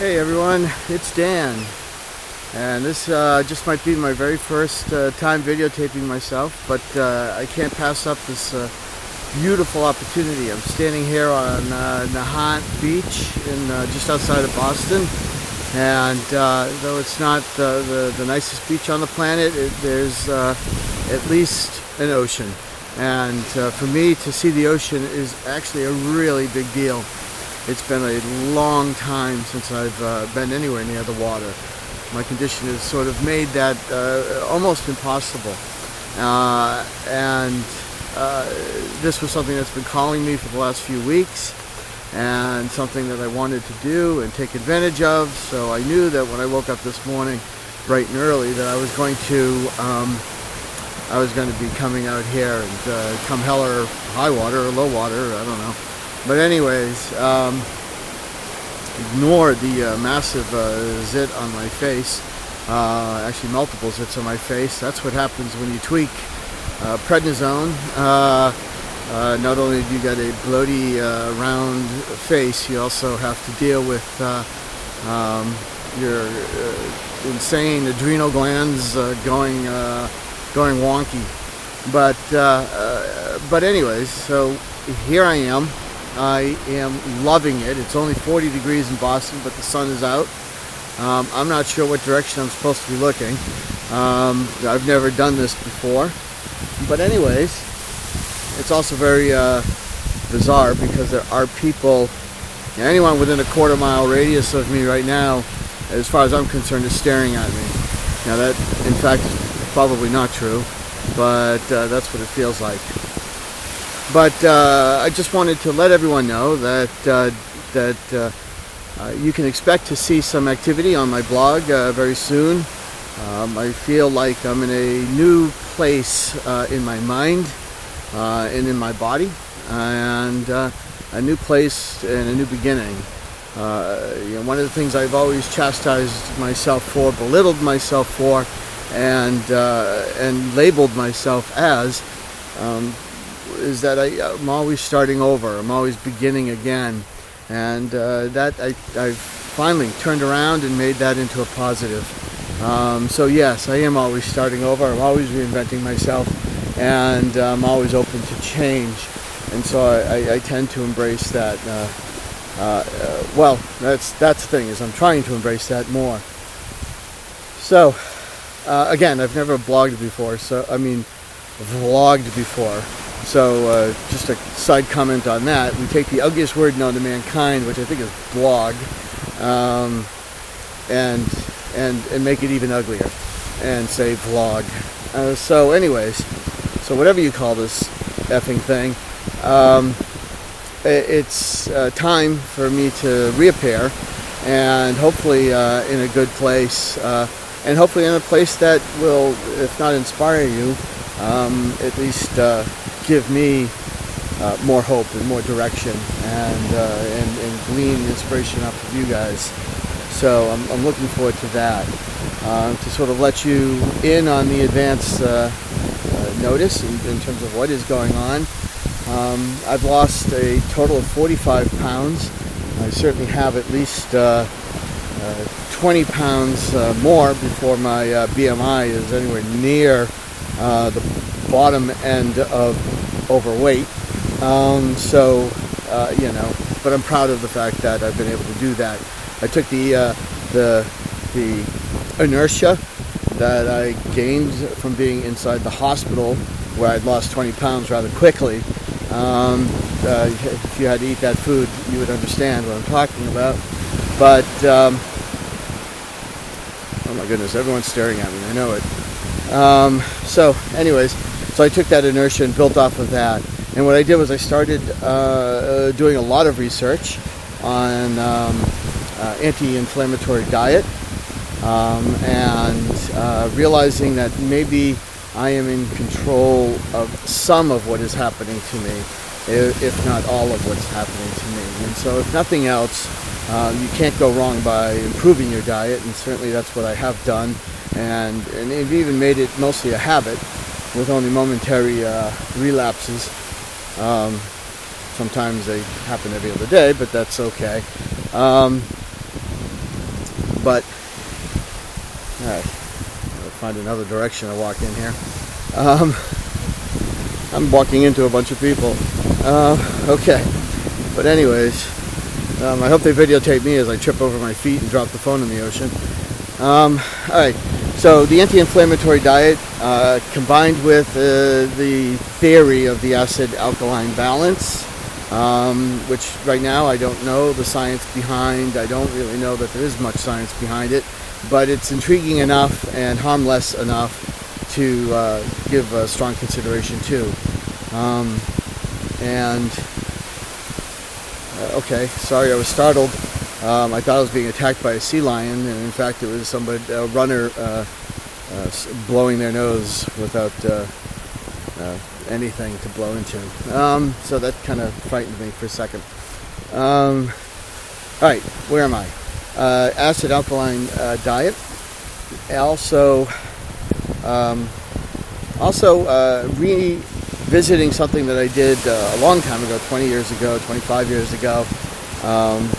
Hey everyone, it's Dan, and this just might be my very first time videotaping myself, but I can't pass up this beautiful opportunity. I'm standing here on Nahant Beach in just outside of Boston, and though it's not the nicest beach on the planet, there's at least an ocean, and for me to see the ocean is actually a really big deal. It's been a long time since I've been anywhere near the water. My condition has sort of made that almost impossible. This was something that's been calling me for the last few weeks, and something that I wanted to do and take advantage of. So I knew that when I woke up this morning bright and early that I was going to be coming out here, and come hell or high water or low water, I don't know. But anyways, ignore the massive zit on my face, actually multiple zits on my face. That's what happens when you tweak prednisone. Not only do you get a bloaty round face, you also have to deal with your insane adrenal glands going wonky. But anyways, so here I am. I am loving it. It's only 40 degrees in Boston, but the sun is out. I'm not sure what direction I'm supposed to be looking. I've never done this before. But anyways, it's also very bizarre because there are people, anyone within a quarter-mile radius of me right now, as far as I'm concerned, is staring at me. Now that, in fact, is probably not true, but that's what it feels like. But I just wanted to let everyone know that you can expect to see some activity on my blog very soon. I feel like I'm in a new place in my mind and in my body, and a new place and a new beginning. One of the things I've always chastised myself for, belittled myself for, and labeled myself as, is that I'm always starting over. I'm always beginning again, and that I've finally turned around and made that into a positive. So yes, I am always starting over. I'm always reinventing myself, and I'm always open to change. And so I tend to embrace that. Well, that's the thing, is I'm trying to embrace that more. So again, I've never vlogged before. So just a side comment on that. We take the ugliest word known to mankind, which I think is blog, and make it even uglier and say vlog. So anyways, so whatever you call this effing thing, it's time for me to reappear, and hopefully in a good place, and hopefully in a place that will, if not inspire you, at least give me more hope and more direction, and glean inspiration off of you guys. So I'm looking forward to that, to sort of let you in on the advance notice in terms of what is going on. I've lost a total of 45 pounds. I certainly have at least 20 pounds more before my BMI is anywhere near the bottom end of overweight. But I'm proud of the fact that I've been able to do that. I took the inertia that I gained from being inside the hospital, where I'd lost 20 pounds rather quickly. If you had to eat that food, you would understand what I'm talking about. But oh my goodness, everyone's staring at me. I know it. So anyways, so I took that inertia and built off of that. And what I did was I started doing a lot of research on anti-inflammatory diet, and realizing that maybe I am in control of some of what is happening to me, if not all of what's happening to me. And so if nothing else, you can't go wrong by improving your diet, and certainly that's what I have done. And they've even made it mostly a habit, with only momentary relapses. Sometimes they happen every other day, but that's okay. But all right, I'll find another direction to walk in here. I'm walking into a bunch of people. Okay, but anyways, I hope they videotape me as I trip over my feet and drop the phone in the ocean. All right, so the anti-inflammatory diet combined with the theory of the acid-alkaline balance, which right now I don't know the science behind. I don't really know that there is much science behind it, but it's intriguing enough and harmless enough to give strong consideration to. Okay, sorry, I was startled. I thought I was being attacked by a sea lion, and in fact it was somebody, a runner, blowing their nose without anything to blow into. So that kind of frightened me for a second. All right, where am I? Acid-alkaline diet. Also, revisiting something that I did a long time ago, 20 years ago, 25 years ago,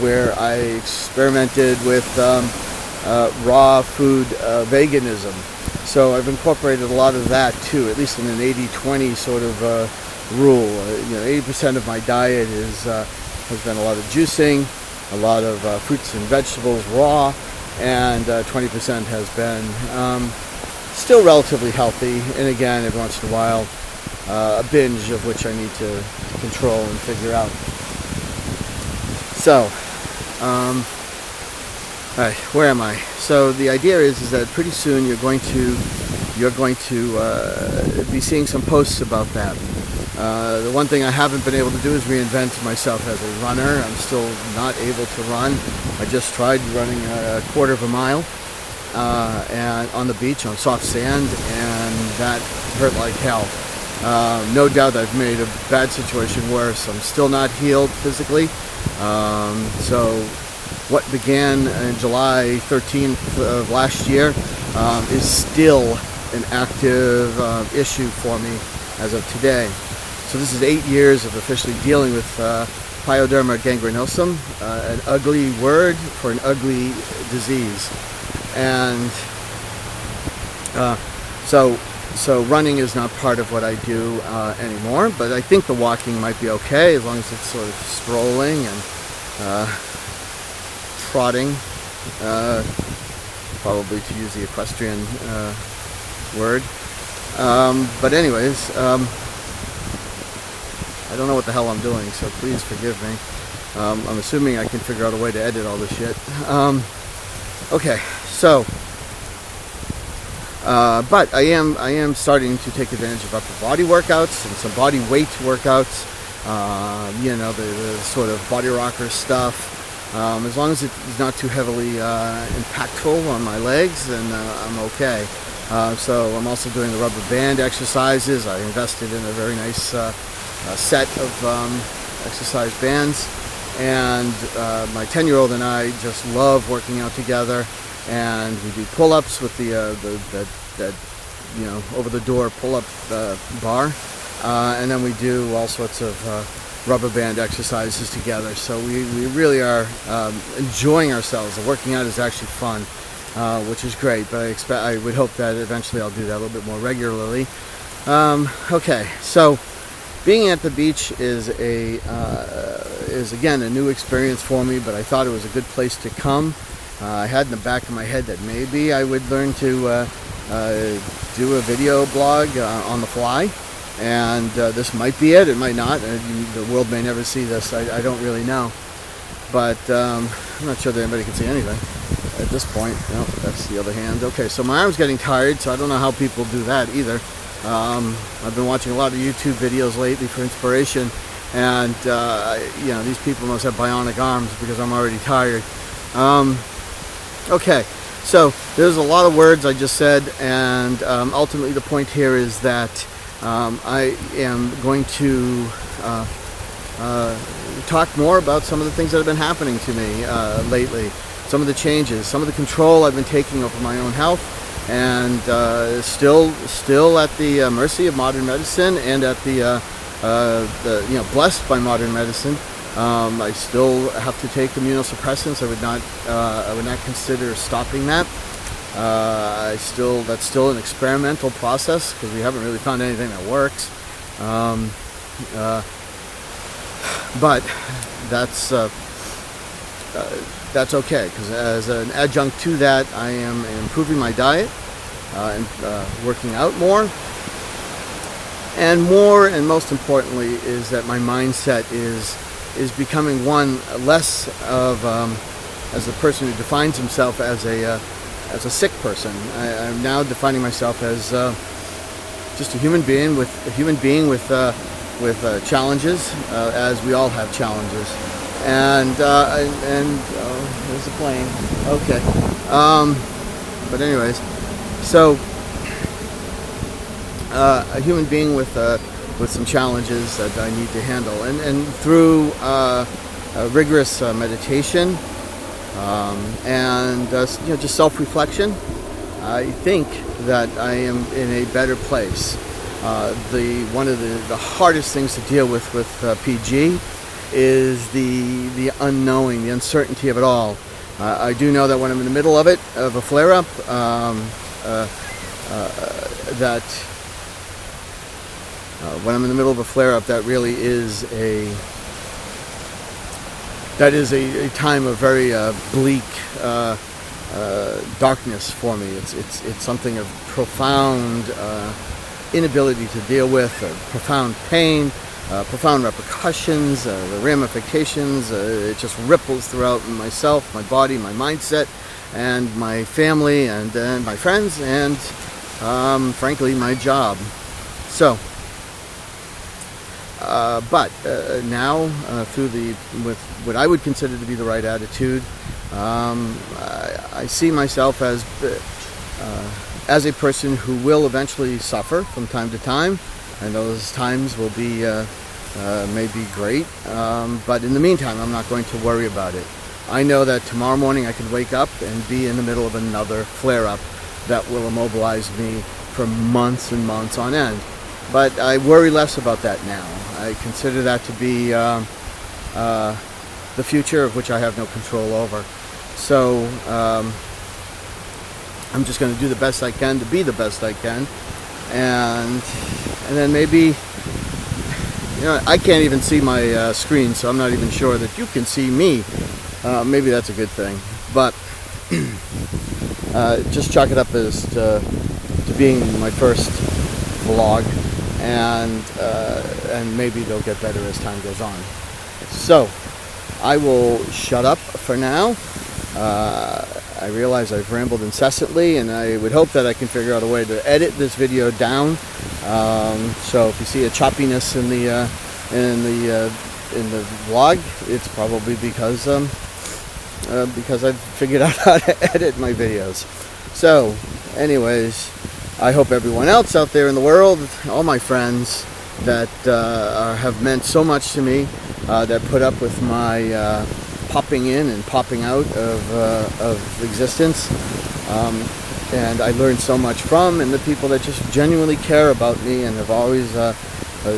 where I experimented with raw food veganism. So I've incorporated a lot of that too, at least in an 80-20 sort of rule. 80% of my diet has been a lot of juicing, a lot of fruits and vegetables raw, and 20% has been still relatively healthy, and again, every once in a while, a binge of which I need to control and figure out. So, all right, where am I? So the idea is that pretty soon you're going to be seeing some posts about that. The one thing I haven't been able to do is reinvent myself as a runner. I'm still not able to run. I just tried running a quarter of a mile and on the beach on soft sand, and that hurt like hell. No doubt I've made a bad situation worse. I'm still not healed physically. So what began in July 13th of last year is still an active issue for me as of today. So this is 8 years of officially dealing with pyoderma gangrenosum, an ugly word for an ugly disease. And so running is not part of what I do anymore, but I think the walking might be okay as long as it's sort of strolling and trotting, probably to use the equestrian word. But anyways, I don't know what the hell I'm doing, so please forgive me. I'm assuming I can figure out a way to edit all this shit. Okay, so, but I am starting to take advantage of upper body workouts and some body weight workouts. The sort of body rocker stuff. As long as it's not too heavily impactful on my legs, then I'm okay. So I'm also doing the rubber band exercises. I invested in a very nice set of exercise bands, and my 10-year-old and I just love working out together. And we do pull-ups with the over-the-door pull-up bar, and then we do all sorts of rubber band exercises together. So we really are enjoying ourselves. The working out is actually fun, which is great. But I would hope that eventually I'll do that a little bit more regularly. Okay, so being at the beach is again a new experience for me, but I thought it was a good place to come. I had in the back of my head that maybe I would learn to do a video blog on the fly, and this might be it. It might not. The world may never see this. I don't really know, but I'm not sure that anybody can see anything at this point. No, that's the other hand. Okay, so my arm's getting tired, so I don't know how people do that either. I've been watching a lot of YouTube videos lately for inspiration, and these people must have bionic arms because I'm already tired. Okay, so there's a lot of words I just said, and ultimately the point here is that I am going to talk more about some of the things that have been happening to me lately, some of the changes, some of the control I've been taking over my own health, and still at the mercy of modern medicine, and at the blessed by modern medicine, I still have to take immunosuppressants. I would not consider stopping that. That's still an experimental process because we haven't really found anything that works. But that's okay, because as an adjunct to that, I am improving my diet and working out more. And most importantly, is that my mindset is becoming one less of as a person who defines himself as a sick person. I'm now defining myself as just a human being with challenges, as we all have challenges. And there's a plane. Okay. But anyways, so a human being with some challenges that I need to handle, and through rigorous meditation and just self-reflection, I think that I am in a better place. One of the hardest things to deal with PG is the unknowing, the uncertainty of it all. I do know that when I'm in the middle of a flare-up, that really is a time of very bleak darkness for me. It's something of profound inability to deal with, profound pain, profound repercussions, the ramifications. It just ripples throughout myself, my body, my mindset, and my family, and my friends, and frankly, my job. So, but now, with what I would consider to be the right attitude, I see myself as a person who will eventually suffer from time to time, and those times will be maybe great, but in the meantime, I'm not going to worry about it. I know that tomorrow morning I could wake up and be in the middle of another flare-up that will immobilize me for months and months on end. But I worry less about that now. I consider that to be the future of which I have no control over. So I'm just going to do the best I can to be the best I can, and then maybe, I can't even see my screen, so I'm not even sure that you can see me. Maybe that's a good thing, but just chalk it up as to being my first vlog, and maybe they'll get better as time goes on. So I will shut up for now. I realize I've rambled incessantly, and I would hope that I can figure out a way to edit this video down. So if you see a choppiness in the vlog, it's probably because I've figured out how to edit my videos. So, anyways, I hope everyone else out there in the world, all my friends that have meant so much to me, that put up with my popping in and popping out of existence, and I learned so much from, and the people that just genuinely care about me and have always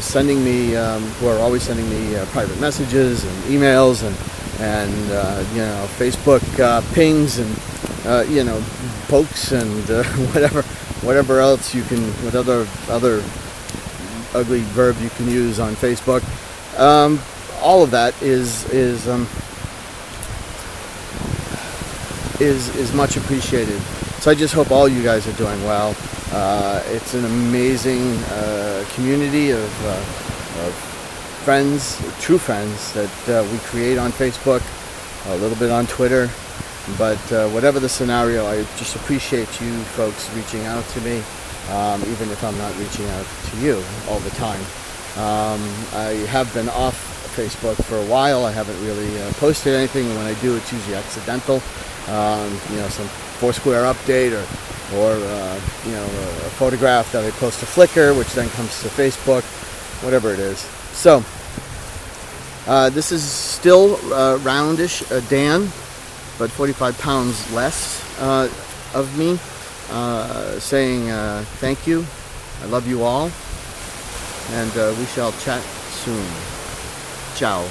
sending me, who are always sending me private messages and emails and Facebook pings and pokes and whatever else you can, what other ugly verb you can use on Facebook. All of that is much appreciated. So I just hope all you guys are doing well. It's an amazing community of friends, true friends, that we create on Facebook, a little bit on Twitter. But whatever the scenario, I just appreciate you folks reaching out to me, even if I'm not reaching out to you all the time. I have been off Facebook for a while. I haven't really posted anything. When I do, it's usually accidental. Some Foursquare update or a photograph that I post to Flickr, which then comes to Facebook, whatever it is. So this is still roundish Dan, but 45 pounds less of me, saying thank you. I love you all, and we shall chat soon. Ciao.